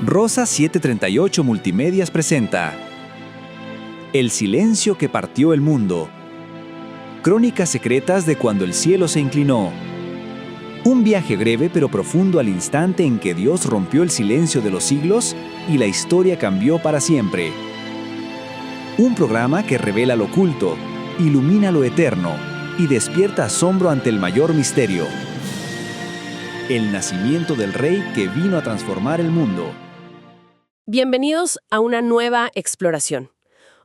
Rosa 738 Multimedias presenta El silencio que partió el mundo. Crónicas secretas de cuando el cielo se inclinó. Un viaje breve pero profundo al instante en que Dios rompió el silencio de los siglos y la historia cambió para siempre. Un programa que revela lo oculto, ilumina lo eterno y despierta asombro ante el mayor misterio. El nacimiento del Rey que vino a transformar el mundo. Bienvenidos a una nueva exploración.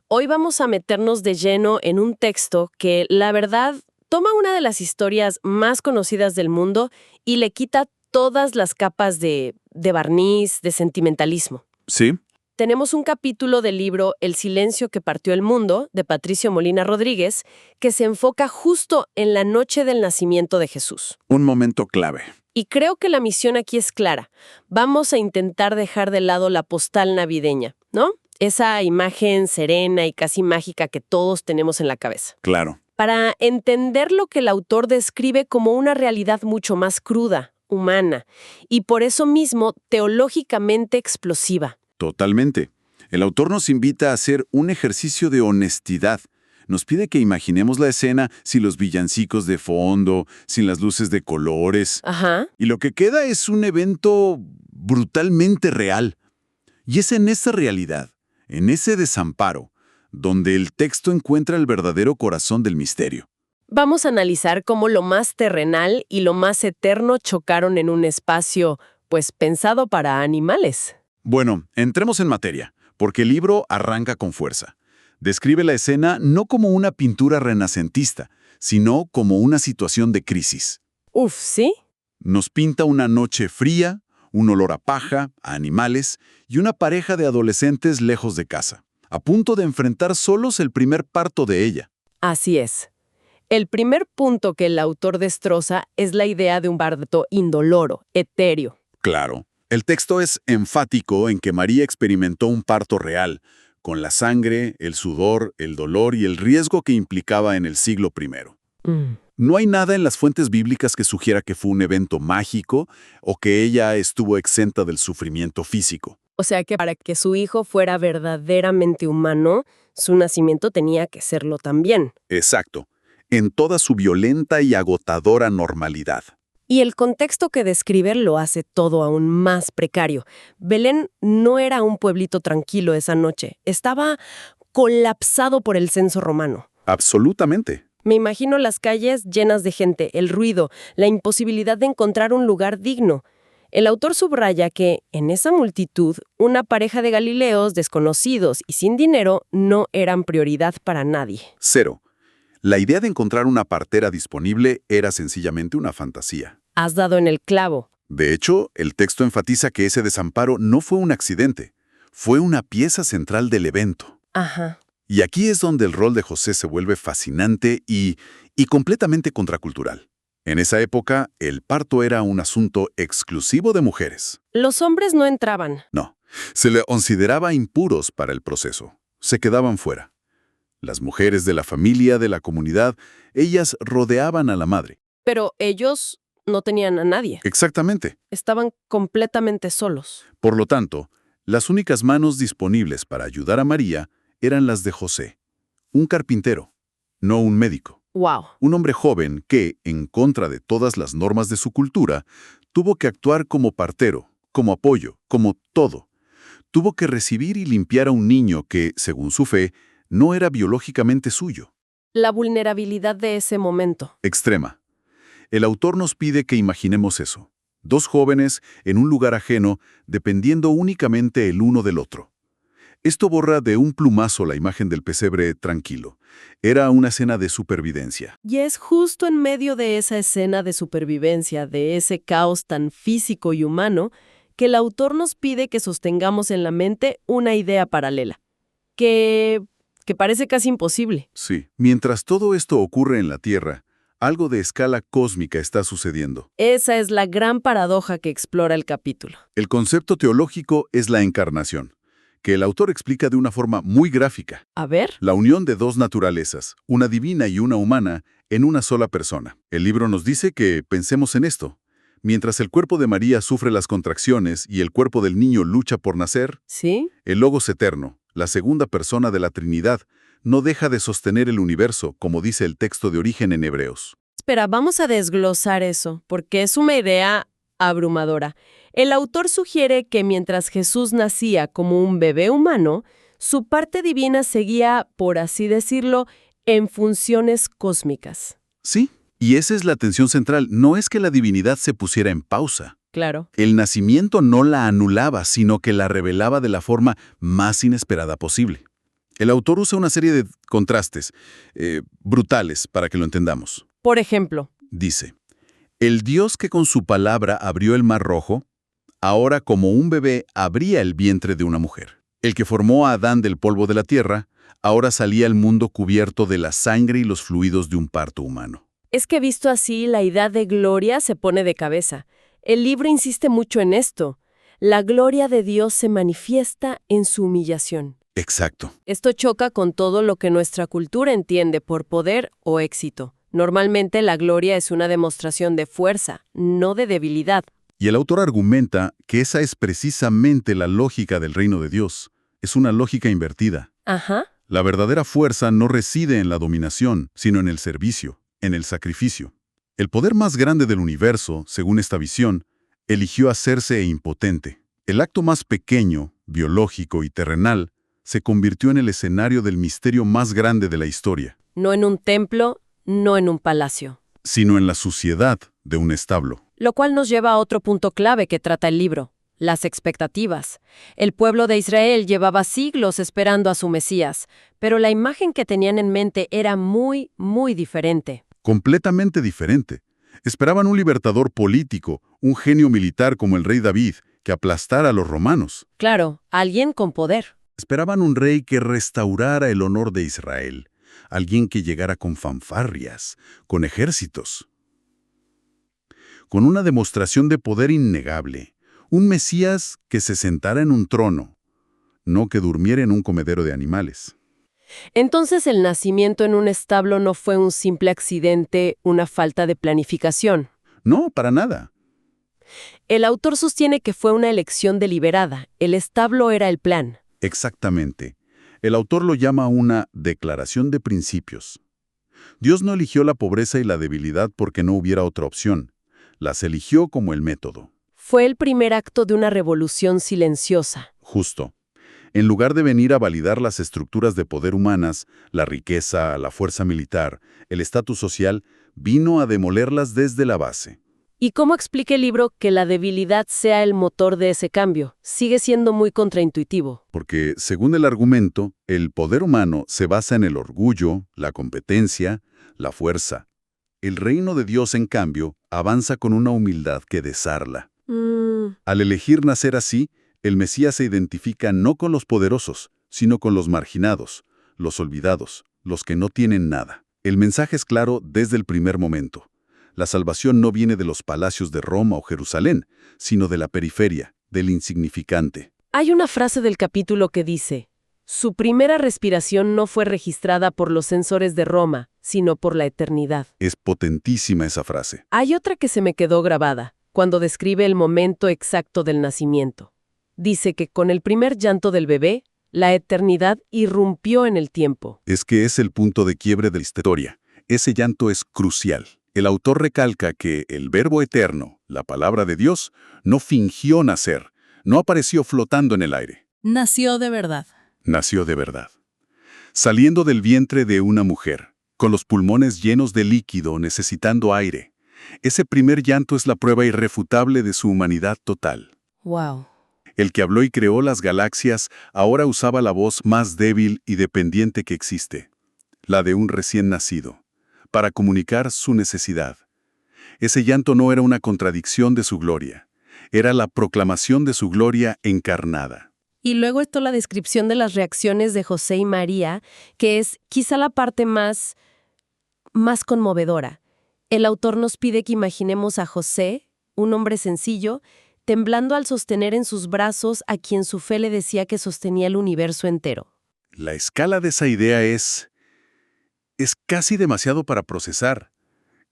Hoy vamos a meternos de lleno en un texto que, la verdad, toma una de las historias más conocidas del mundo y le quita todas las capas de barniz, de sentimentalismo. Sí. Tenemos un capítulo del libro El silencio que partió el mundo, de Patricio Molina Rodríguez, que se enfoca justo en la noche del nacimiento de Jesús. Un momento clave. Y creo que la misión aquí es clara. Vamos a intentar dejar de lado la postal navideña, ¿no? Esa imagen serena y casi mágica que todos tenemos en la cabeza. Claro. Para entender lo que el autor describe como una realidad mucho más cruda, humana, y por eso mismo teológicamente explosiva. Totalmente. El autor nos invita a hacer un ejercicio de honestidad. Nos pide que imaginemos la escena sin los villancicos de fondo, sin las luces de colores. Ajá. Y lo que queda es un evento brutalmente real. Y es en esa realidad, en ese desamparo, donde el texto encuentra el verdadero corazón del misterio. Vamos a analizar cómo lo más terrenal y lo más eterno chocaron en un espacio, pues, pensado para animales. Bueno, entremos en materia, porque el libro arranca con fuerza. Describe la escena no como una pintura renacentista, sino como una situación de crisis. Uf, ¿sí? Nos pinta una noche fría, un olor a paja, a animales y una pareja de adolescentes lejos de casa, a punto de enfrentar solos el primer parto de ella. Así es. El primer punto que el autor destroza es la idea de un parto indoloro, etéreo. Claro, el texto es enfático en que María experimentó un parto real, con la sangre, el sudor, el dolor y el riesgo que implicaba en el siglo I. No hay nada en las fuentes bíblicas que sugiera que fue un evento mágico o que ella estuvo exenta del sufrimiento físico. O sea que para que su hijo fuera verdaderamente humano, su nacimiento tenía que serlo también. Exacto, en toda su violenta y agotadora normalidad. Y el contexto que describe lo hace todo aún más precario. Belén no era un pueblito tranquilo esa noche. Estaba colapsado por el censo romano. Absolutamente. Me imagino las calles llenas de gente, el ruido, la imposibilidad de encontrar un lugar digno. El autor subraya que, en esa multitud, una pareja de galileos desconocidos y sin dinero no eran prioridad para nadie. Cero. La idea de encontrar una partera disponible era sencillamente una fantasía. Has dado en el clavo. De hecho, el texto enfatiza que ese desamparo no fue un accidente, fue una pieza central del evento. Ajá. Y aquí es donde el rol de José se vuelve fascinante y completamente contracultural. En esa época, el parto era un asunto exclusivo de mujeres. Los hombres no entraban. No, se le consideraba impuros para el proceso. Se quedaban fuera. Las mujeres de la familia, de la comunidad, ellas rodeaban a la madre. Pero ellos no tenían a nadie. Exactamente. Estaban completamente solos. Por lo tanto, las únicas manos disponibles para ayudar a María eran las de José, un carpintero, no un médico. ¡Wow! Un hombre joven que, en contra de todas las normas de su cultura, tuvo que actuar como partero, como apoyo, como todo. Tuvo que recibir y limpiar a un niño que, según su fe, no era biológicamente suyo. La vulnerabilidad de ese momento. Extrema. El autor nos pide que imaginemos eso. Dos jóvenes en un lugar ajeno, dependiendo únicamente el uno del otro. Esto borra de un plumazo la imagen del pesebre tranquilo. Era una escena de supervivencia. Y es justo en medio de esa escena de supervivencia, de ese caos tan físico y humano, que el autor nos pide que sostengamos en la mente una idea paralela. Que parece casi imposible. Sí. Mientras todo esto ocurre en la Tierra, algo de escala cósmica está sucediendo. Esa es la gran paradoja que explora el capítulo. El concepto teológico es la encarnación, que el autor explica de una forma muy gráfica. A ver. La unión de dos naturalezas, una divina y una humana, en una sola persona. El libro nos dice que pensemos en esto. Mientras el cuerpo de María sufre las contracciones y el cuerpo del niño lucha por nacer, ¿Sí? el Logos eterno, la segunda persona de la Trinidad, no deja de sostener el universo, como dice el texto de origen en Hebreos. Espera, vamos a desglosar eso, porque es una idea abrumadora. El autor sugiere que mientras Jesús nacía como un bebé humano, su parte divina seguía, por así decirlo, en funciones cósmicas. Sí, y esa es la tensión central. No es que la divinidad se pusiera en pausa. Claro. El nacimiento no la anulaba, sino que la revelaba de la forma más inesperada posible. El autor usa una serie de contrastes brutales para que lo entendamos. Por ejemplo, Dice, el Dios que con su palabra abrió el mar rojo, ahora como un bebé abría el vientre de una mujer. El que formó a Adán del polvo de la tierra, ahora salía al mundo cubierto de la sangre y los fluidos de un parto humano. es que visto así, la idea de gloria se pone de cabeza. El libro insiste mucho en esto. La gloria de Dios se manifiesta en su humillación. Exacto. Esto choca con todo lo que nuestra cultura entiende por poder o éxito. Normalmente la gloria es una demostración de fuerza, no de debilidad. Y el autor argumenta que esa es precisamente la lógica del reino de Dios. Es una lógica invertida. Ajá. La verdadera fuerza no reside en la dominación, sino en el servicio, en el sacrificio. El poder más grande del universo, según esta visión, eligió hacerse impotente. El acto más pequeño, biológico y terrenal, se convirtió en el escenario del misterio más grande de la historia, No en un templo, no en un palacio. sino en la suciedad de un establo. Lo cual nos lleva a otro punto clave que trata el libro, las expectativas. El pueblo de Israel llevaba siglos esperando a su Mesías, pero la imagen que tenían en mente era muy, muy diferente. Completamente diferente. Esperaban un libertador político, un genio militar como el rey David, que aplastara a los romanos. Claro, alguien con poder. Esperaban un rey que restaurara el honor de Israel, alguien que llegara con fanfarrias, con ejércitos, con una demostración de poder innegable, un Mesías que se sentara en un trono, no que durmiera en un comedero de animales. Entonces el nacimiento en un establo no fue un simple accidente, una falta de planificación. No, para nada. El autor sostiene que fue una elección deliberada. El establo era el plan. Exactamente. El autor lo llama una declaración de principios. Dios no eligió la pobreza y la debilidad porque no hubiera otra opción. Las eligió como el método. Fue el primer acto de una revolución silenciosa. Justo. En lugar de venir a validar las estructuras de poder humanas, la riqueza, la fuerza militar, el estatus social, vino a demolerlas desde la base. ¿Y cómo explica el libro que la debilidad sea el motor de ese cambio? Sigue siendo muy contraintuitivo. Porque, según el argumento, el poder humano se basa en el orgullo, la competencia, la fuerza. El reino de Dios, en cambio, avanza con una humildad que desarla. Al elegir nacer así, el Mesías se identifica no con los poderosos, sino con los marginados, los olvidados, los que no tienen nada. El mensaje es claro desde el primer momento. La salvación no viene de los palacios de Roma o Jerusalén, sino de la periferia, del insignificante. Hay una frase del capítulo que dice, su primera respiración no fue registrada por los censores de Roma, sino por la eternidad. Es potentísima esa frase. Hay otra que se me quedó grabada, cuando describe el momento exacto del nacimiento. Dice que con el primer llanto del bebé, la eternidad irrumpió en el tiempo. Es que es el punto de quiebre de la historia. Ese llanto es crucial. El autor recalca que el Verbo eterno, la palabra de Dios, no fingió nacer, no apareció flotando en el aire. Nació de verdad. Nació de verdad. Saliendo del vientre de una mujer, con los pulmones llenos de líquido necesitando aire. Ese primer llanto es la prueba irrefutable de su humanidad total. Wow. El que habló y creó las galaxias ahora usaba la voz más débil y dependiente que existe, la de un recién nacido, para comunicar su necesidad. Ese llanto no era una contradicción de su gloria, era la proclamación de su gloria encarnada. Y luego está la descripción de las reacciones de José y María, que es quizá la parte más conmovedora. El autor nos pide que imaginemos a José, un hombre sencillo, temblando al sostener en sus brazos a quien su fe le decía que sostenía el universo entero. La escala de esa idea es casi demasiado para procesar.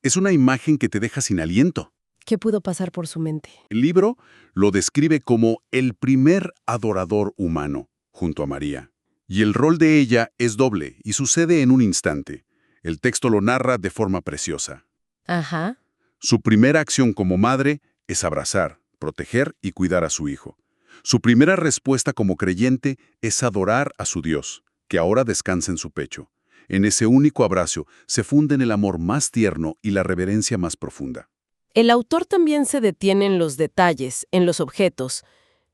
Es una imagen que te deja sin aliento. ¿Qué pudo pasar por su mente? El libro lo describe como el primer adorador humano, junto a María. Y el rol de ella es doble y sucede en un instante. El texto lo narra de forma preciosa. Ajá. Su primera acción como madre es abrazar, proteger y cuidar a su hijo. Su primera respuesta como creyente es adorar a su Dios, que ahora descansa en su pecho. En ese único abrazo se funden el amor más tierno y la reverencia más profunda. El autor también se detiene en los detalles, en los objetos,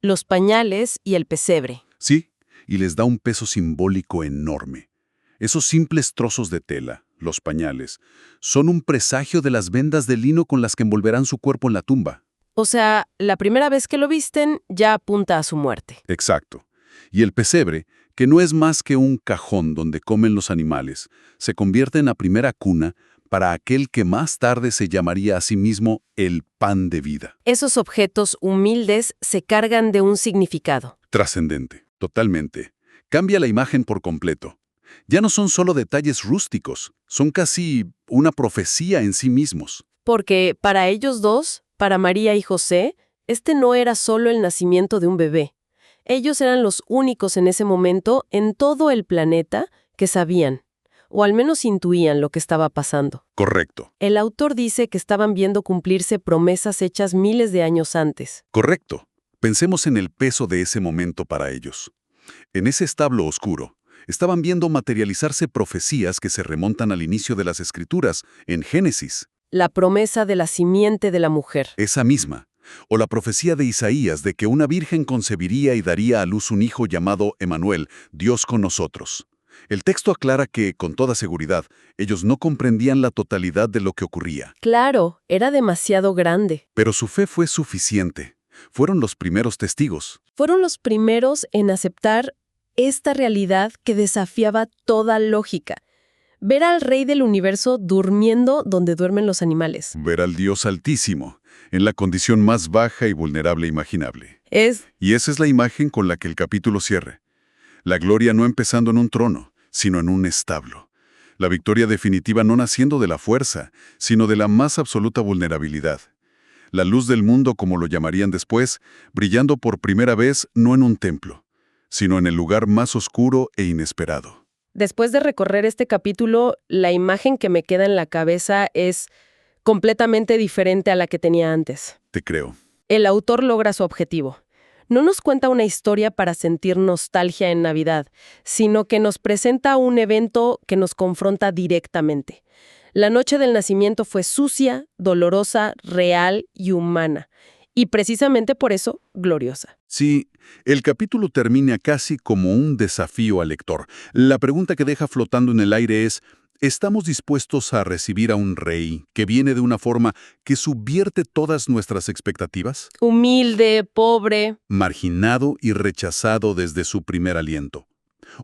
los pañales y el pesebre. Sí, y les da un peso simbólico enorme. Esos simples trozos de tela, los pañales, son un presagio de las vendas de lino con las que envolverán su cuerpo en la tumba. O sea, la primera vez que lo visten ya apunta a su muerte. Exacto. Y el pesebre, que no es más que un cajón donde comen los animales, se convierte en la primera cuna para aquel que más tarde se llamaría a sí mismo el pan de vida. Esos objetos humildes se cargan de un significado. Trascendente, totalmente. Cambia la imagen por completo. Ya no son solo detalles rústicos, son casi una profecía en sí mismos. Porque para ellos dos, para María y José, este no era solo el nacimiento de un bebé. Ellos eran los únicos en ese momento en todo el planeta que sabían, o al menos intuían lo que estaba pasando. Correcto, El autor dice que estaban viendo cumplirse promesas hechas miles de años antes. correcto. Pensemos en el peso de ese momento para ellos. En ese establo oscuro, estaban viendo materializarse profecías que se remontan al inicio de las Escrituras, en Génesis, La promesa de la simiente de la mujer. esa misma, o la profecía de Isaías de que una virgen concebiría y daría a luz un hijo llamado Emanuel, Dios con nosotros. El texto aclara que, con toda seguridad, ellos no comprendían la totalidad de lo que ocurría, Claro, era demasiado grande. pero su fe fue suficiente. Fueron los primeros testigos. Fueron los primeros en aceptar esta realidad que desafiaba toda lógica. Ver al Rey del Universo durmiendo donde duermen los animales. Ver al Dios Altísimo, en la condición más baja y vulnerable imaginable. Es Y esa es la imagen con la que el capítulo cierra. La gloria no empezando en un trono, sino en un establo. La victoria definitiva no naciendo de la fuerza, sino de la más absoluta vulnerabilidad. La luz del mundo, como lo llamarían después, brillando por primera vez no en un templo, sino en el lugar más oscuro e inesperado. Después de recorrer este capítulo, la imagen que me queda en la cabeza es completamente diferente a la que tenía antes. Te creo. El autor logra su objetivo. No nos cuenta una historia para sentir nostalgia en Navidad, sino que nos presenta un evento que nos confronta directamente. La noche del nacimiento fue sucia, dolorosa, real y humana. Y precisamente por eso, gloriosa. Sí, el capítulo termina casi como un desafío al lector. La pregunta que deja flotando en el aire es, ¿estamos dispuestos a recibir a un rey que viene de una forma que subvierte todas nuestras expectativas? Humilde, pobre. Marginado y rechazado desde su primer aliento.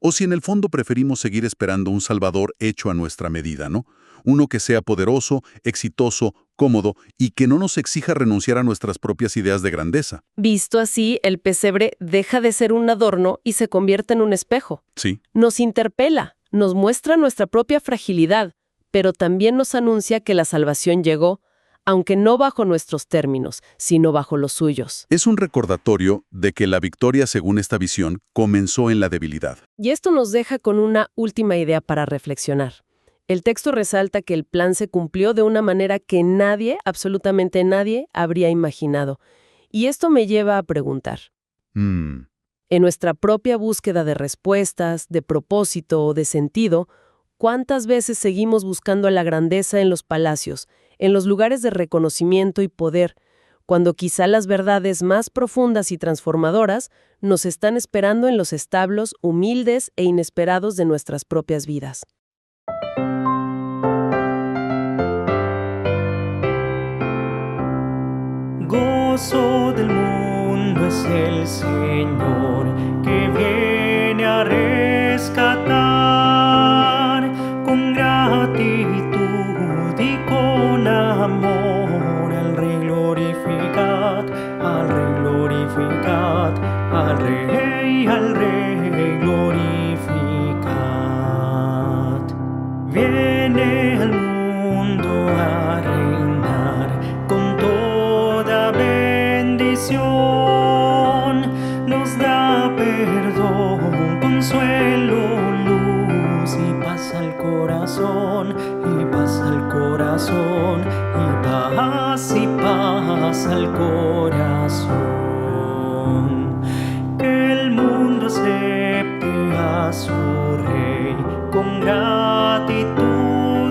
O si en el fondo preferimos seguir esperando un Salvador hecho a nuestra medida, ¿no? Uno que sea poderoso, exitoso, cómodo y que no nos exija renunciar a nuestras propias ideas de grandeza. Visto así, el pesebre deja de ser un adorno y se convierte en un espejo. Sí, Nos interpela, nos muestra nuestra propia fragilidad, pero también nos anuncia que la salvación llegó, aunque no bajo nuestros términos, sino bajo los suyos. es un recordatorio de que la victoria, según esta visión, comenzó en la debilidad. Y esto nos deja con una última idea para reflexionar. El texto resalta que el plan se cumplió de una manera que nadie, absolutamente nadie, habría imaginado. Y esto me lleva a preguntar. En nuestra propia búsqueda de respuestas, de propósito o de sentido, ¿cuántas veces seguimos buscando la grandeza en los palacios, en los lugares de reconocimiento y poder, cuando quizá las verdades más profundas y transformadoras nos están esperando en los establos humildes e inesperados de nuestras propias vidas? Gozo del mundo es el Señor que viene a rescatar con gratitud y con amor al Rey glorificad, al Rey glorificad, al Rey glorificad. Viene al mundo a reinar con todo nos da perdón, consuelo, luz y paz al corazón, y paz al corazón, y paz al corazón. Que el mundo acepte a su Rey con gratitud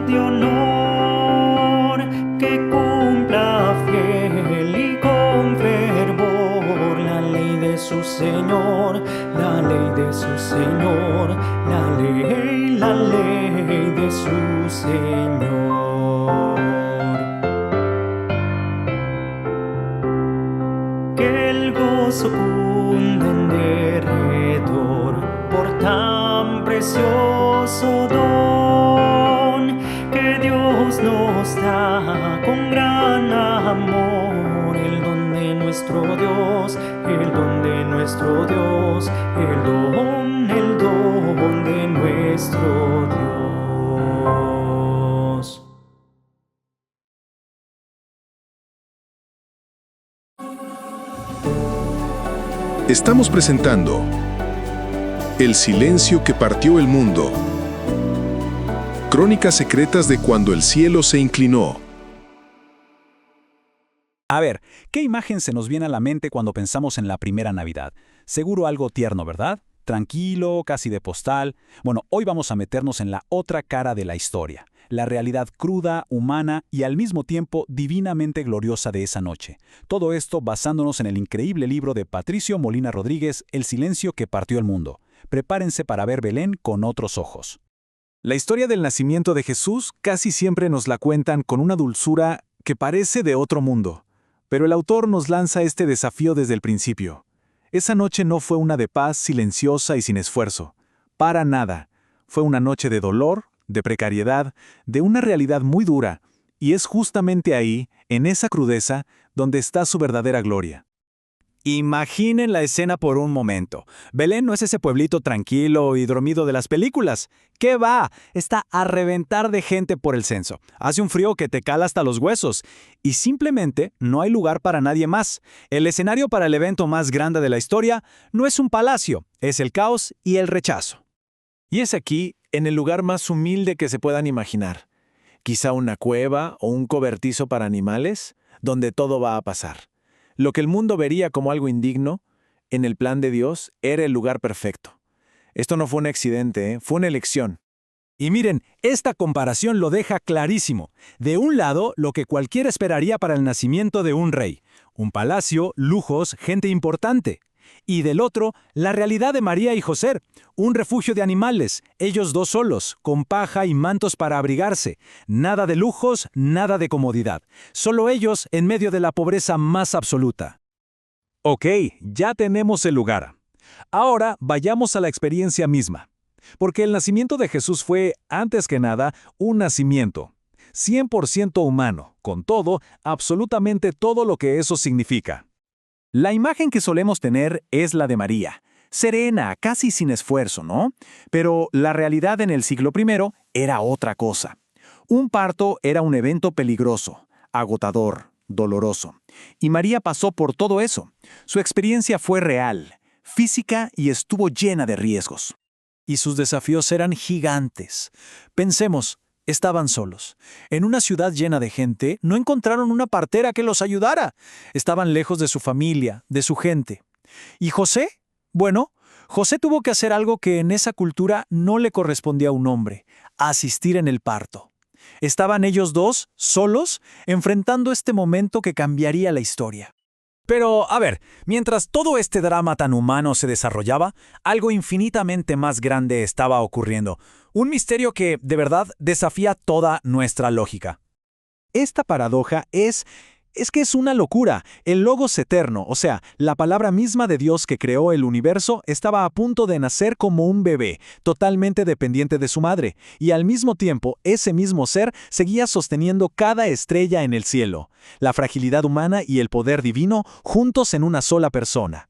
y honor, que cumpla fiel y con fervor la ley de su Señor, la ley de su Señor, la ley de su Señor. Que el gozo cunde en derredor por tan precioso don que Dios nos da con gran amor, el don de nuestro Dios, el don de nuestro Dios, el don de nuestro Dios. Estamos presentando El silencio que partió el mundo. Crónicas secretas de cuando el cielo se inclinó. A ver, ¿qué imagen se nos viene a la mente cuando pensamos en la primera Navidad? Seguro algo tierno, ¿verdad? Tranquilo, casi de postal. Bueno, hoy vamos a meternos en la otra cara de la historia, la realidad cruda, humana y al mismo tiempo divinamente gloriosa de esa noche. Todo esto basándonos en el increíble libro de Patricio Molina Rodríguez, El silencio que partió el mundo. Prepárense para ver Belén con otros ojos. La historia del nacimiento de Jesús casi siempre nos la cuentan con una dulzura que parece de otro mundo. Pero el autor nos lanza este desafío desde el principio. Esa noche no fue una de paz silenciosa y sin esfuerzo. Para nada. Fue una noche de dolor, de precariedad, de una realidad muy dura. Y es justamente ahí, en esa crudeza, donde está su verdadera gloria. Imaginen la escena por un momento. Belén no es ese pueblito tranquilo y dormido de las películas. ¿Qué va? Está a reventar de gente por el censo. Hace un frío que te cala hasta los huesos. Y simplemente no hay lugar para nadie más. El escenario para el evento más grande de la historia no es un palacio, es el caos y el rechazo. Y es aquí, en el lugar más humilde que se puedan imaginar. Quizá una cueva o un cobertizo para animales, donde todo va a pasar. Lo que el mundo vería como algo indigno, en el plan de Dios, era el lugar perfecto. Esto no fue un accidente, fue una elección. Y miren, esta comparación lo deja clarísimo. De un lado, lo que cualquiera esperaría para el nacimiento de un rey. Un palacio, lujos, gente importante. Y del otro, la realidad de María y José, un refugio de animales, ellos dos solos, con paja y mantos para abrigarse. Nada de lujos, nada de comodidad. Solo ellos en medio de la pobreza más absoluta. Ok, ya tenemos el lugar. Ahora vayamos a la experiencia misma. Porque el nacimiento de Jesús fue, antes que nada, un nacimiento. 100% humano, con todo, absolutamente todo lo que eso significa. La imagen que solemos tener es la de María, serena, casi sin esfuerzo, ¿no? Pero la realidad en el siglo I era otra cosa. Un parto era un evento peligroso, agotador, doloroso. Y María pasó por todo eso. Su experiencia fue real, física y estuvo llena de riesgos. Y sus desafíos eran gigantes. Pensemos, estaban solos. En una ciudad llena de gente, no encontraron una partera que los ayudara. Estaban lejos de su familia, de su gente. ¿Y José? Bueno, José tuvo que hacer algo que en esa cultura no le correspondía a un hombre: asistir en el parto. Estaban ellos dos, solos, enfrentando este momento que cambiaría la historia. Pero, a ver, mientras todo este drama tan humano se desarrollaba, algo infinitamente más grande estaba ocurriendo. Un misterio que, de verdad, desafía toda nuestra lógica. Esta paradoja es que es una locura. El Logos eterno, o sea, la palabra misma de Dios que creó el universo, estaba a punto de nacer como un bebé, totalmente dependiente de su madre, y al mismo tiempo, ese mismo ser seguía sosteniendo cada estrella en el cielo, la fragilidad humana y el poder divino juntos en una sola persona.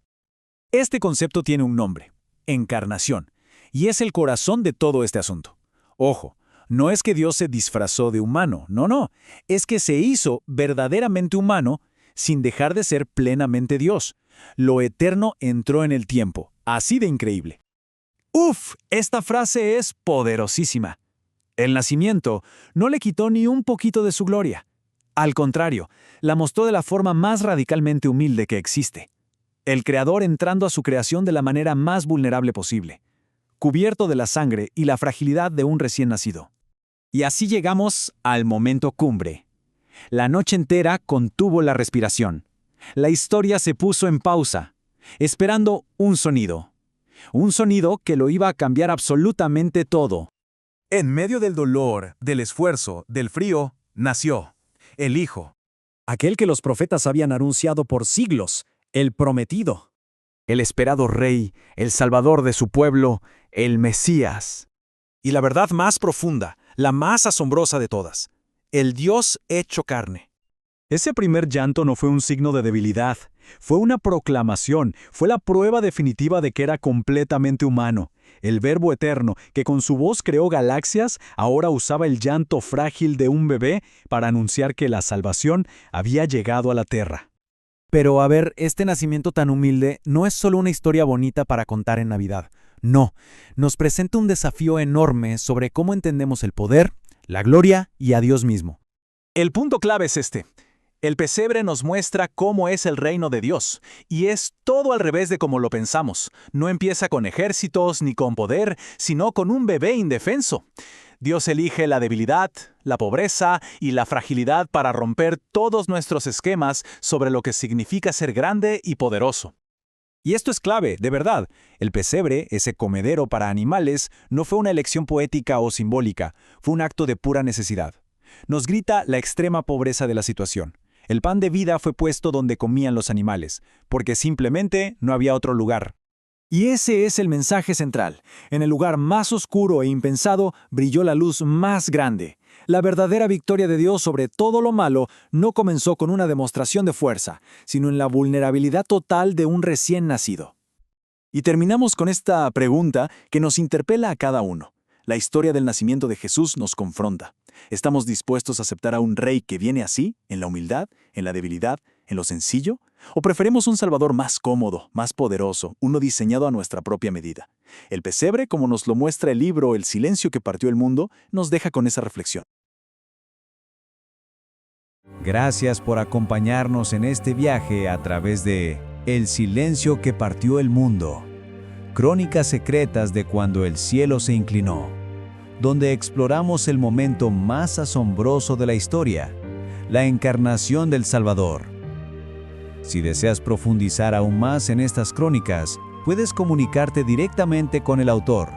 Este concepto tiene un nombre: encarnación, y es el corazón de todo este asunto. Ojo, no es que Dios se disfrazó de humano, no, es que se hizo verdaderamente humano sin dejar de ser plenamente Dios. Lo eterno entró en el tiempo. Así de increíble. ¡Uf! Esta frase es poderosísima. El nacimiento no le quitó ni un poquito de su gloria. Al contrario, la mostró de la forma más radicalmente humilde que existe. El Creador entrando a su creación de la manera más vulnerable posible, cubierto de la sangre y la fragilidad de un recién nacido. Y así llegamos al momento cumbre. La noche entera contuvo la respiración. La historia se puso en pausa, esperando un sonido. Un sonido que lo iba a cambiar absolutamente todo. En medio del dolor, del esfuerzo, del frío, nació el Hijo. Aquel que los profetas habían anunciado por siglos, el prometido. El esperado Rey, el Salvador de su pueblo, el Mesías. Y la verdad más profunda, la más asombrosa de todas, el Dios hecho carne. Ese primer llanto no fue un signo de debilidad, fue una proclamación, fue la prueba definitiva de que era completamente humano. El Verbo eterno, que con su voz creó galaxias, ahora usaba el llanto frágil de un bebé para anunciar que la salvación había llegado a la tierra. Pero a ver, este nacimiento tan humilde no es solo una historia bonita para contar en Navidad. No, nos presenta un desafío enorme sobre cómo entendemos el poder, la gloria y a Dios mismo. El punto clave es este. El pesebre nos muestra cómo es el reino de Dios, y es todo al revés de como lo pensamos. No empieza con ejércitos ni con poder, sino con un bebé indefenso. Dios elige la debilidad, la pobreza y la fragilidad para romper todos nuestros esquemas sobre lo que significa ser grande y poderoso. Y esto es clave, de verdad. El pesebre, ese comedero para animales, no fue una elección poética o simbólica, fue un acto de pura necesidad. Nos grita la extrema pobreza de la situación. El pan de vida fue puesto donde comían los animales, porque simplemente no había otro lugar. Y ese es el mensaje central. En el lugar más oscuro e impensado brilló la luz más grande. La verdadera victoria de Dios sobre todo lo malo no comenzó con una demostración de fuerza, sino en la vulnerabilidad total de un recién nacido. Y terminamos con esta pregunta que nos interpela a cada uno. La historia del nacimiento de Jesús nos confronta. ¿Estamos dispuestos a aceptar a un rey que viene así, en la humildad, en la debilidad, en lo sencillo? ¿O preferimos un Salvador más cómodo, más poderoso, uno diseñado a nuestra propia medida? El pesebre, como nos lo muestra el libro El silencio que partió el mundo, nos deja con esa reflexión. Gracias por acompañarnos en este viaje a través de El silencio que partió el mundo. Crónicas secretas de cuando el cielo se inclinó, donde exploramos el momento más asombroso de la historia, la encarnación del Salvador. Si deseas profundizar aún más en estas crónicas, puedes comunicarte directamente con el autor,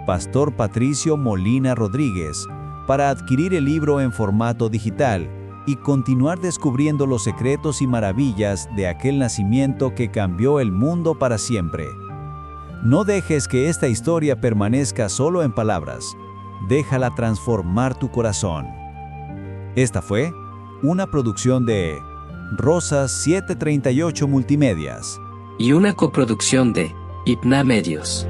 Pastor Patricio Molina Rodríguez, para adquirir el libro en formato digital y continuar descubriendo los secretos y maravillas de aquel nacimiento que cambió el mundo para siempre. No dejes que esta historia permanezca solo en palabras. Déjala transformar tu corazón. Esta fue una producción de Rosas 738 Multimedias y una coproducción de Hypna Medios.